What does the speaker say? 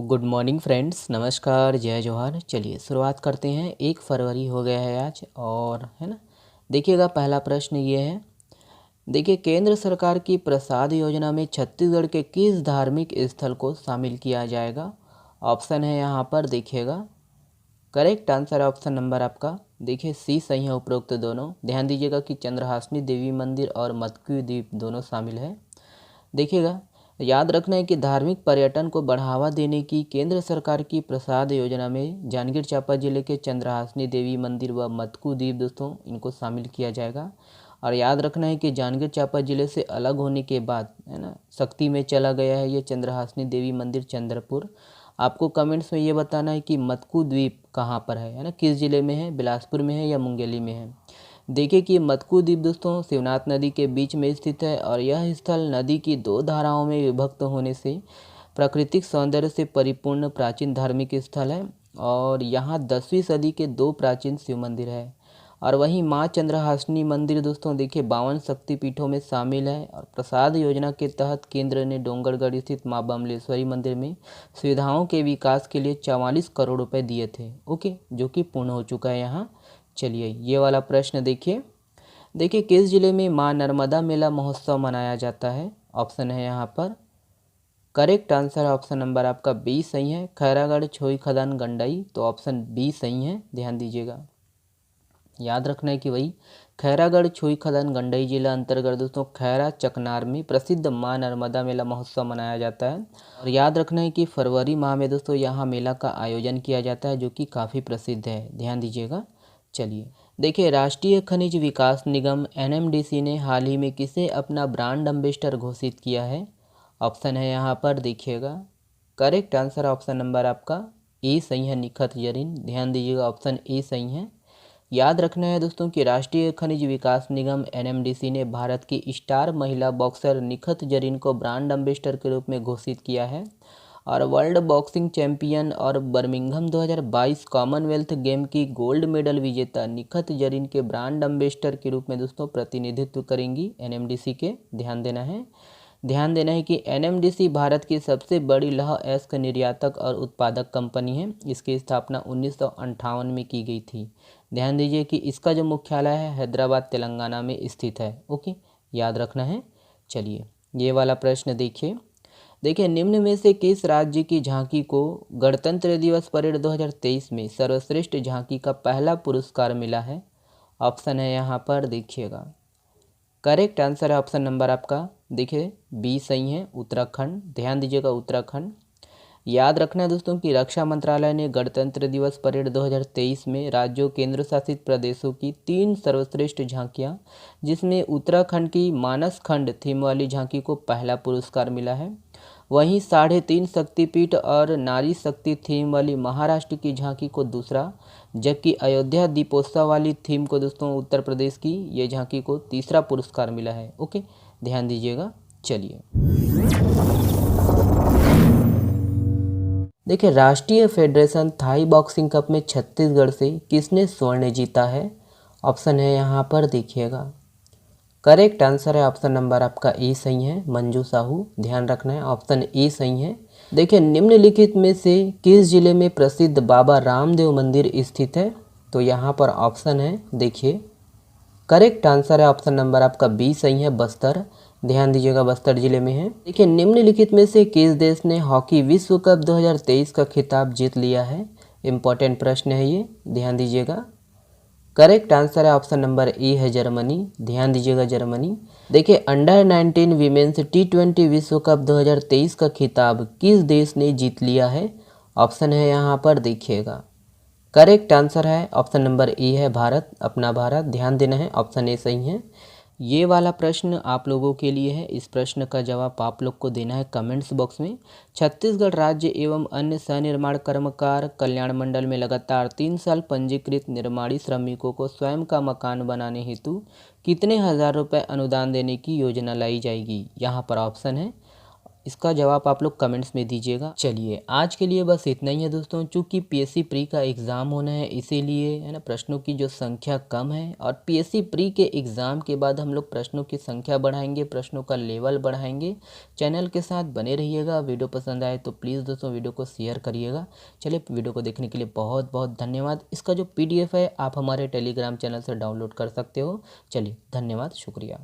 Good morning friends, नमस्कार, जय जोहार। चलिए शुरुआत करते हैं। 1 फरवरी हो गया है आज, और है ना। देखिएगा, पहला प्रश्न ये है। देखिए, केंद्र सरकार की प्रसाद योजना में छत्तीसगढ़ के किस धार्मिक स्थल को शामिल किया जाएगा? ऑप्शन है यहाँ पर, देखिएगा। करेक्ट आंसर है ऑप्शन नंबर आपका, देखिए सी सही है उपरोक्त दोनों। ध्यान दीजिएगा कि चंद्रहासनी देवी मंदिर और मतकू द्वीप दोनों शामिल है। देखिएगा, याद रखना है कि धार्मिक पर्यटन को बढ़ावा देने की केंद्र सरकार की प्रसाद योजना में जांजगीर चांपा जिले के चंद्रहासनी देवी मंदिर व मतकू द्वीप दोस्तों इनको शामिल किया जाएगा। और याद रखना है कि जांजगीर चांपा जिले से अलग होने के बाद है ना शक्ति में चला गया है ये चंद्रहासनी देवी मंदिर चंद्रपुर। आपको कमेंट्स में ये बताना है कि मतकू द्वीप कहाँ पर है ना, किस जिले में है, बिलासपुर में है या मुंगेली में है। देखिए कि मतकू द्वीप दोस्तों शिवनाथ नदी के बीच में स्थित है, और यह स्थल नदी की 2 धाराओं में विभक्त होने से प्राकृतिक सौंदर्य से परिपूर्ण प्राचीन धार्मिक स्थल है। और यहाँ 10वीं सदी के 2 प्राचीन शिव मंदिर है। और वहीं माँ चंद्रहासनी मंदिर दोस्तों देखिए 52 शक्तिपीठों में शामिल है। और प्रसाद योजना के तहत केंद्र ने डोंगरगढ़ स्थित माँ बमलेश्वरी मंदिर में सुविधाओं के विकास के लिए 44 करोड़ रुपए दिए थे, ओके, जो कि पूर्ण हो चुका है यहाँ। चलिए ये वाला प्रश्न देखिए। देखिए, किस जिले में मां नर्मदा मेला महोत्सव मनाया जाता है? ऑप्शन है यहाँ पर। करेक्ट आंसर ऑप्शन नंबर आपका बी सही है, खैरागढ़ छोई खदान गंडई। तो ऑप्शन बी सही है, ध्यान दीजिएगा। याद रखना है कि वही खैरागढ़ छोई खदान गंडई जिला अंतर्गत दोस्तों खैरा चकनार में प्रसिद्ध मां नर्मदा मेला महोत्सव मनाया जाता है। और याद रखना है कि फरवरी माह में दोस्तों यहाँ मेला का आयोजन किया जाता है, जो कि काफ़ी प्रसिद्ध है, ध्यान दीजिएगा। चलिए देखिए, राष्ट्रीय खनिज विकास निगम एनएमडीसी ने हाल ही में किसे अपना ब्रांड एम्बेसडर घोषित किया है? ऑप्शन है यहाँ पर, देखिएगा। करेक्ट आंसर ऑप्शन नंबर आपका ए सही है, निखत जरीन। ध्यान दीजिएगा, ऑप्शन ए सही है। याद रखना है दोस्तों कि राष्ट्रीय खनिज विकास निगम एनएमडीसी ने भारत की स्टार महिला बॉक्सर निखत जरीन को ब्रांड एम्बेसडर के रूप में घोषित किया है। और वर्ल्ड बॉक्सिंग चैंपियन और बर्मिंघम 2022 कॉमनवेल्थ गेम की गोल्ड मेडल विजेता निखत जरीन के ब्रांड एम्बेसडर के रूप में दोस्तों प्रतिनिधित्व करेंगी एनएमडीसी के। ध्यान देना है कि एनएमडीसी भारत की सबसे बड़ी लौह अयस्क निर्यातक और उत्पादक कंपनी है। इसकी स्थापना 1958 में की गई थी। ध्यान दीजिए कि इसका जो मुख्यालय है हैदराबाद तेलंगाना में स्थित है, ओके, याद रखना है। चलिए ये वाला प्रश्न देखिए, निम्न में से किस राज्य की झांकी को गणतंत्र दिवस परेड 2023 में सर्वश्रेष्ठ झांकी का पहला पुरस्कार मिला है? ऑप्शन है यहाँ पर, देखिएगा। करेक्ट आंसर है ऑप्शन नंबर आपका, देखिए बी सही है, उत्तराखंड। ध्यान दीजिएगा, उत्तराखंड। याद रखना है दोस्तों कि रक्षा मंत्रालय ने गणतंत्र दिवस परेड 2023 में राज्यों केंद्र शासित प्रदेशों की 3 सर्वश्रेष्ठ झांकियां, जिसमें उत्तराखंड की मानस खंड थीम वाली झांकी को पहला पुरस्कार मिला है। वहीं 3.5 शक्तिपीठ और नारी शक्ति थीम वाली महाराष्ट्र की झांकी को दूसरा, जबकि अयोध्या दीपोत्सव वाली थीम को दोस्तों उत्तर प्रदेश की ये झांकी को तीसरा पुरस्कार मिला है, ओके, ध्यान दीजिएगा। चलिए देखिए, राष्ट्रीय फेडरेशन थाई बॉक्सिंग कप में छत्तीसगढ़ से किसने स्वर्ण जीता है? ऑप्शन है यहाँ पर, देखिएगा। करेक्ट आंसर है ऑप्शन नंबर आपका ए सही है, मंजू साहू। ध्यान रखना है, ऑप्शन ए सही है। देखिए, निम्नलिखित में से किस जिले में प्रसिद्ध बाबा रामदेव मंदिर स्थित है? तो यहाँ पर ऑप्शन है, देखिए। करेक्ट आंसर है ऑप्शन नंबर आपका बी सही है, बस्तर। ध्यान दीजिएगा, बस्तर जिले में है। देखिए, निम्नलिखित में से किस देश ने हॉकी विश्व कप 2023 का खिताब जीत लिया है? इंपॉर्टेंट प्रश्न है ये, ध्यान दीजिएगा। करेक्ट आंसर है ऑप्शन नंबर ए है, जर्मनी। ध्यान दीजिएगा, जर्मनी। देखिए, अंडर 19 वीमेंस T20 विश्व कप 2023 का खिताब किस देश ने जीत लिया है? ऑप्शन है यहाँ पर, देखिएगा। करेक्ट आंसर है ऑप्शन नंबर ए है, भारत, अपना भारत। ध्यान देना है, ऑप्शन ए सही है। ये वाला प्रश्न आप लोगों के लिए है। इस प्रश्न का जवाब आप लोग को देना है कमेंट्स बॉक्स में। छत्तीसगढ़ राज्य एवं अन्य सनिर्माण कर्मकार कल्याण मंडल में लगातार 3 साल पंजीकृत निर्माणी श्रमिकों को स्वयं का मकान बनाने हेतु कितने हजार रुपये अनुदान देने की योजना लाई जाएगी? यहाँ पर ऑप्शन है, इसका जवाब आप लोग कमेंट्स में दीजिएगा। चलिए आज के लिए बस इतना ही है दोस्तों, चूँकि पीएससी प्री का एग्ज़ाम होना है इसीलिए है ना प्रश्नों की जो संख्या कम है, और पीएससी प्री के एग्ज़ाम के बाद हम लोग प्रश्नों की संख्या बढ़ाएंगे, प्रश्नों का लेवल बढ़ाएंगे। चैनल के साथ बने रहिएगा। वीडियो पसंद आए तो प्लीज़ दोस्तों वीडियो को शेयर करिएगा। चलिए वीडियो को देखने के लिए बहुत बहुत धन्यवाद। इसका जो PDF है आप हमारे टेलीग्राम चैनल से डाउनलोड कर सकते हो। चलिए धन्यवाद, शुक्रिया।